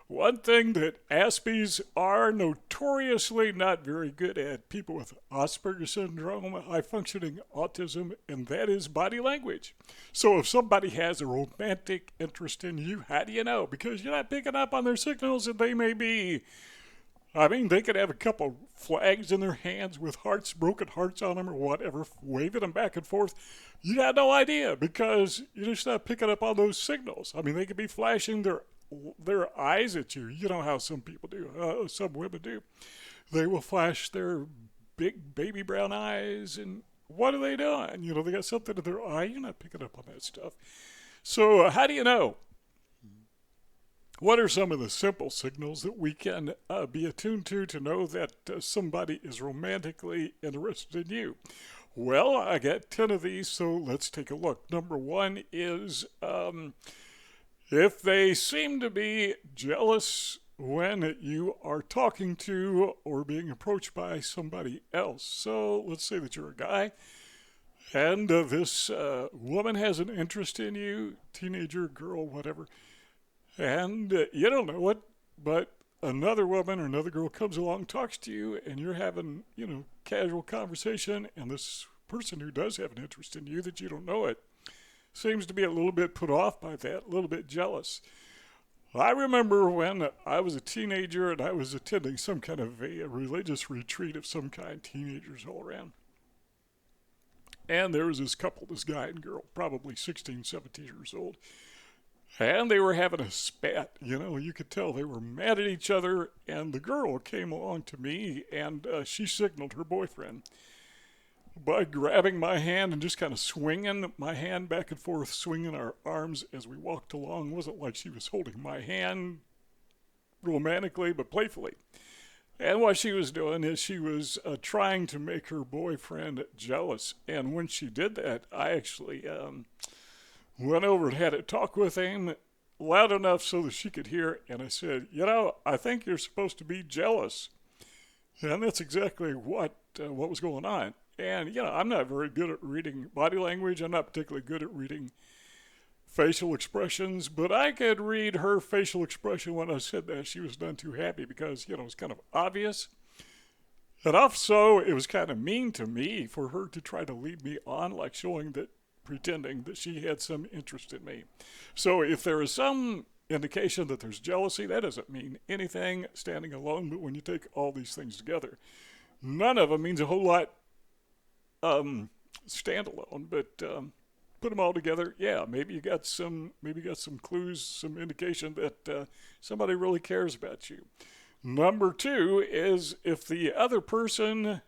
One thing that Aspies are notoriously not very good at, people with Asperger syndrome, high functioning autism, and that is body language. So if somebody has a romantic interest in you, how do you know? Because you're not picking up on their signals, and they may be, they could have a couple flags in their hands with hearts, broken hearts on them or whatever, waving them back and forth. You got no idea because you're just not picking up on those signals. They could be flashing their eyes at you. You know how some people do, some women do. They will flash their big baby brown eyes, and what are they doing? They got something in their eye. You're not picking up on that stuff. So how do you know? What are some of the simple signals that we can be attuned to know that somebody is romantically interested in you? Well, I got 10 of these, so let's take a look. Number one is if they seem to be jealous when you are talking to or being approached by somebody else. So let's say that you're a guy and this woman has an interest in you, teenager, girl, whatever, and you don't know it, but another woman or another girl comes along, talks to you, and you're having, casual conversation, and this person who does have an interest in you that you don't know it seems to be a little bit put off by that, a little bit jealous. I remember when I was a teenager and I was attending some kind of a religious retreat of some kind, teenagers all around. And there was this couple, this guy and girl, probably 16, 17 years old. And they were having a spat, you could tell they were mad at each other. And the girl came along to me and she signaled her boyfriend by grabbing my hand and just kind of swinging my hand back and forth, swinging our arms as we walked along. It wasn't like she was holding my hand romantically, but playfully. And what she was doing is she was trying to make her boyfriend jealous. And when she did that, I actually went over and had a talk with him loud enough so that she could hear. And I said, I think you're supposed to be jealous. And that's exactly what was going on. And, I'm not very good at reading body language. I'm not particularly good at reading facial expressions, but I could read her facial expression when I said that she was none too happy because, it was kind of obvious. And also, it was kind of mean to me for her to try to lead me on, like pretending that she had some interest in me. So if there is some indication that there's jealousy, that doesn't mean anything standing alone, but when you take all these things together, none of them means a whole lot standalone, but put them all together, maybe you got some clues, some indication that somebody really cares about you. Number two is if the other person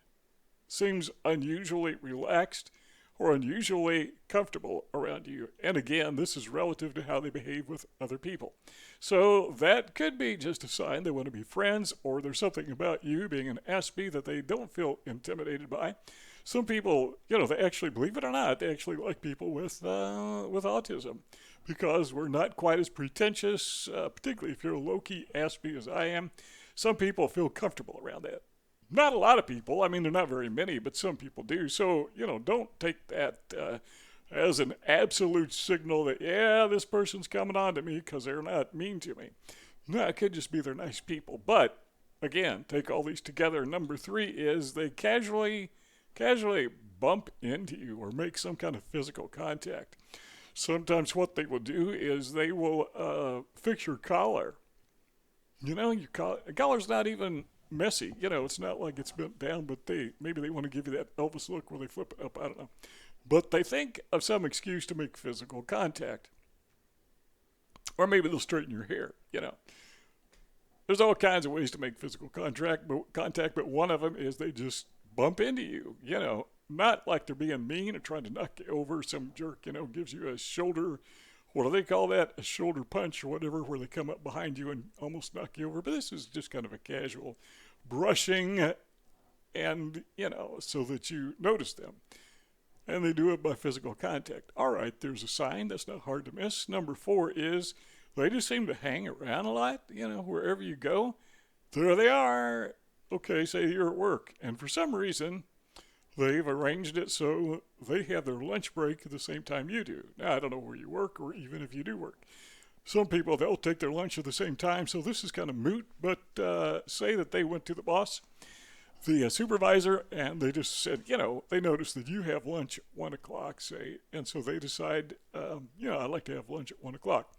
seems unusually relaxed or unusually comfortable around you. And again, this is relative to how they behave with other people. So that could be just a sign they want to be friends, or there's something about you being an Aspie that they don't feel intimidated by. Some people, they actually, believe it or not, they actually like people with autism because we're not quite as pretentious, particularly if you're a low-key Aspie as I am. Some people feel comfortable around that. Not a lot of people. They're not very many, but some people do. So, don't take that as an absolute signal that, this person's coming on to me because they're not mean to me. No, it could just be they're nice people. But, again, take all these together. Number three is they casually bump into you or make some kind of physical contact. Sometimes what they will do is they will fix your collar. Your collar's not even messy. It's not like it's bent down, but maybe they want to give you that Elvis look where they flip it up. I don't know. But they think of some excuse to make physical contact. Or maybe they'll straighten your hair, There's all kinds of ways to make physical contact, but one of them is they just bump into you, not like they're being mean or trying to knock you over. Some jerk, gives you a shoulder, what do they call that? A shoulder punch or whatever, where they come up behind you and almost knock you over. But this is just kind of a casual brushing and, so that you notice them. And they do it by physical contact. All right, there's a sign. That's not hard to miss. Number four is they just seem to hang around a lot, wherever you go. There they are. Okay, say you're at work. And for some reason, they've arranged it so they have their lunch break at the same time you do. Now, I don't know where you work or even if you do work. Some people, they'll take their lunch at the same time, so this is kind of moot, but say that they went to the boss, the supervisor, and they just said, they noticed that you have lunch at 1 o'clock, say, and so they decide, I'd like to have lunch at 1 o'clock.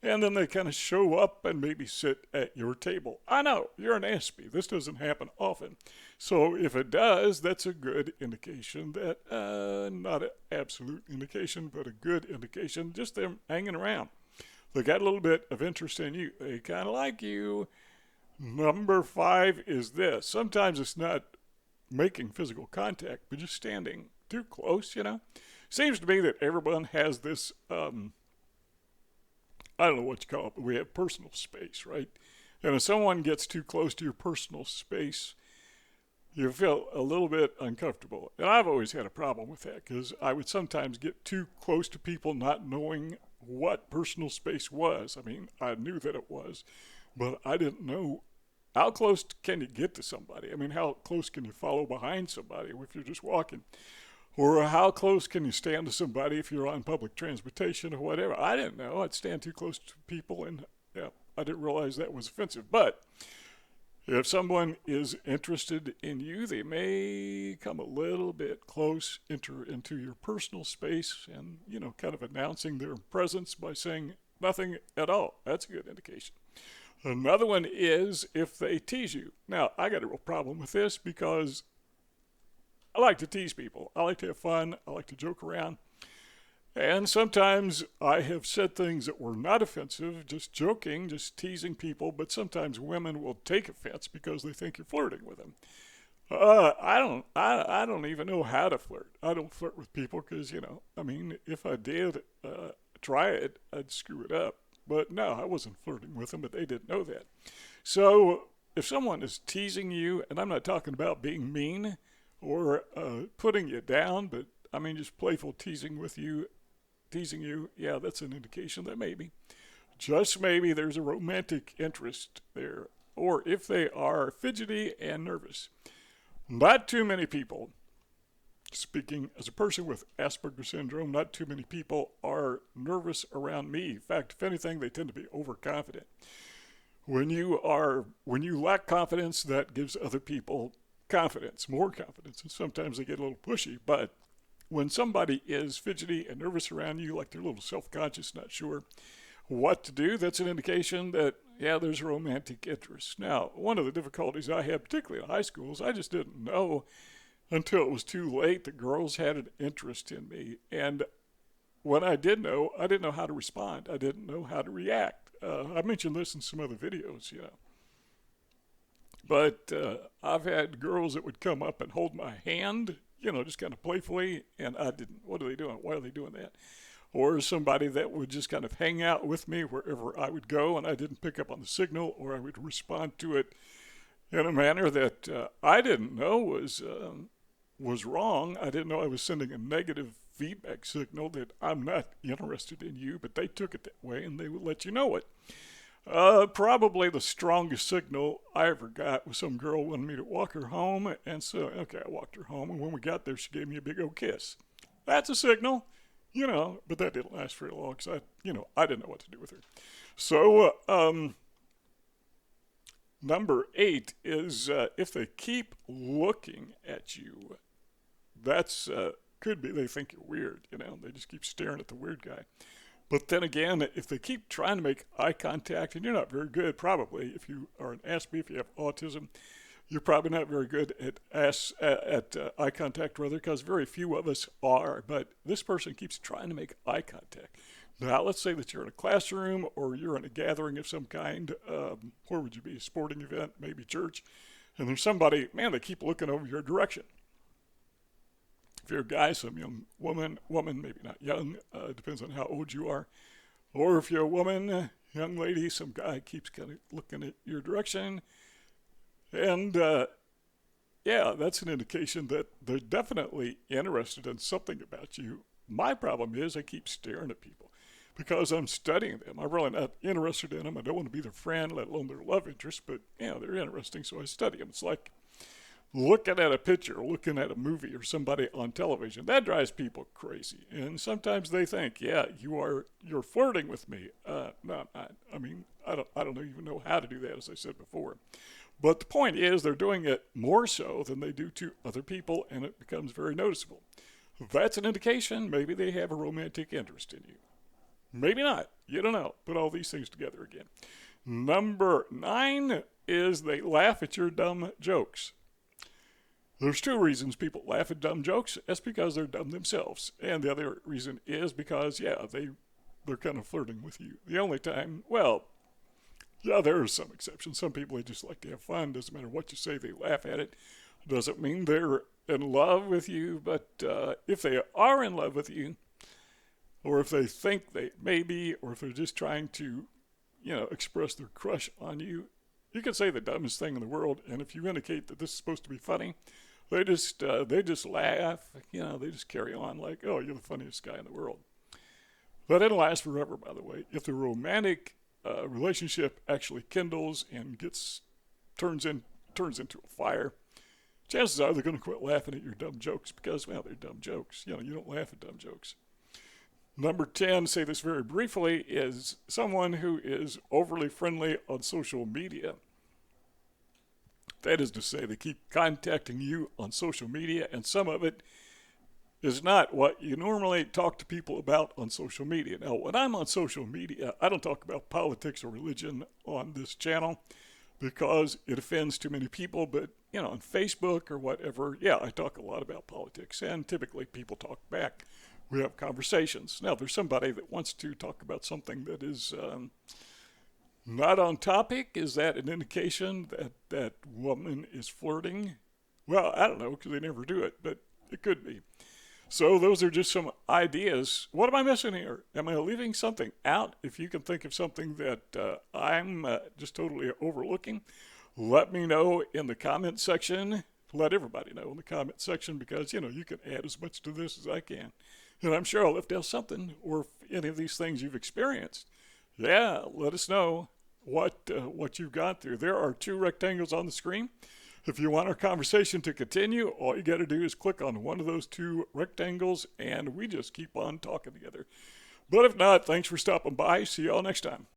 And then they kind of show up and maybe sit at your table. I know, you're an Aspie. This doesn't happen often. So if it does, that's a good indication that, not an absolute indication, but a good indication, just them hanging around. They got a little bit of interest in you. They kind of like you. Number 5 is this. Sometimes it's not making physical contact, but just standing too close, Seems to me that everyone has this, I don't know what you call it, but we have personal space, right? And if someone gets too close to your personal space, you feel a little bit uncomfortable. And I've always had a problem with that because I would sometimes get too close to people not knowing what personal space was. I mean, I knew that it was, but I didn't know how close can you get to somebody. I mean, how close can you follow behind somebody if you're just walking? Or how close can you stand to somebody if you're on public transportation or whatever? I didn't know. I'd stand too close to people, and I didn't realize that was offensive. But if someone is interested in you, they may come a little bit close, enter into your personal space, and, kind of announcing their presence by saying nothing at all. That's a good indication. Another one is if they tease you. Now, I got a real problem with this because I like to tease people. I like to have fun. I like to joke around. And sometimes I have said things that were not offensive, just joking, just teasing people, but sometimes women will take offense because they think you're flirting with them. I don't even know how to flirt. I don't flirt with people because, if I did try it, I'd screw it up. But no, I wasn't flirting with them, but they didn't know that. So if someone is teasing you, and I'm not talking about being mean or putting you down, but I mean just playful teasing you, yeah, that's an indication that maybe, just maybe, there's a romantic interest there. Or if they are fidgety and nervous. Not too many people, speaking as a person with Asperger syndrome, not too many people are nervous around me. In fact, if anything, they tend to be overconfident. When you lack confidence, that gives other people confidence, more confidence, and sometimes they get a little pushy. But when somebody is fidgety and nervous around you, like they're a little self-conscious, not sure what to do, that's an indication that, yeah, there's a romantic interest. Now, one of the difficulties I had, particularly in high school, is I just didn't know until it was too late that girls had an interest in me. And when I did know, I didn't know how to respond. I didn't know how to react. I mentioned this in some other videos, But I've had girls that would come up and hold my hand, just kind of playfully, and I didn't. What are they doing? Why are they doing that? Or somebody that would just kind of hang out with me wherever I would go, and I didn't pick up on the signal, or I would respond to it in a manner that I didn't know was wrong. I didn't know I was sending a negative feedback signal that I'm not interested in you, but they took it that way, and they would let you know it. Probably the strongest signal I ever got was some girl wanted me to walk her home, and so, okay, I walked her home, and when we got there, she gave me a big old kiss. That's a signal, but that didn't last very long because I didn't know what to do with her. So, number 8 is if they keep looking at you, that's could be they think you're weird, they just keep staring at the weird guy. But then again, if they keep trying to make eye contact, and you're not very good, probably, if you are an Aspie, if you have autism, you're probably not very good at eye contact, rather, because very few of us are. But this person keeps trying to make eye contact. Now, let's say that you're in a classroom or you're in a gathering of some kind. Where would you be? A sporting event, maybe church. And there's somebody, man, they keep looking over your direction. If you're a guy, some young woman, maybe not young, depends on how old you are. Or if you're a woman, young lady, some guy keeps kind of looking at your direction. And, yeah, that's an indication that they're definitely interested in something about you. My problem is I keep staring at people because I'm studying them. I'm really not interested in them. I don't want to be their friend, let alone their love interest, but, they're interesting, so I study them. It's like looking at a picture, looking at a movie or somebody on television, that drives people crazy. And sometimes they think, yeah, you're flirting with me. No, I'm not. I mean, I don't even know how to do that, as I said before. But the point is, they're doing it more so than they do to other people, and it becomes very noticeable. That's an indication maybe they have a romantic interest in you. Maybe not. You don't know. Put all these things together again. Number 9 is they laugh at your dumb jokes. There's two reasons people laugh at dumb jokes. That's because they're dumb themselves. And the other reason is because, yeah, they're kind of flirting with you. The only time, well, yeah, there are some exceptions. Some people, they just like to have fun. Doesn't matter what you say, they laugh at it. Doesn't mean they're in love with you, but if they are in love with you, or if they think they may be, or if they're just trying to, express their crush on you, you can say the dumbest thing in the world, and if you indicate that this is supposed to be funny, they just laugh. They just carry on like, oh, you're the funniest guy in the world. That didn't last forever, by the way. If the romantic relationship actually kindles and turns into a fire, chances are they're going to quit laughing at your dumb jokes because, well, they're dumb jokes. You don't laugh at dumb jokes. Number 10, say this very briefly, is someone who is overly friendly on social media. That is to say, they keep contacting you on social media, and some of it is not what you normally talk to people about on social media. Now, when I'm on social media, I don't talk about politics or religion on this channel because it offends too many people, but on Facebook or whatever, yeah, I talk a lot about politics, and typically people talk back. We have conversations. Now, if there's somebody that wants to talk about something that is not on topic, is that an indication that that woman is flirting? Well, I don't know, because they never do it, but it could be. So those are just some ideas. What am I missing here? Am I leaving something out? If you can think of something that I'm just totally overlooking, let me know in the comment section. Let everybody know in the comment section because, you can add as much to this as I can. And I'm sure I'll left out something, or if any of these things you've experienced. Yeah, let us know what you've gone through. There are 2 rectangles on the screen. If you want our conversation to continue, all you got to do is click on one of those 2 rectangles, and we just keep on talking together. But if not, thanks for stopping by. See y'all next time.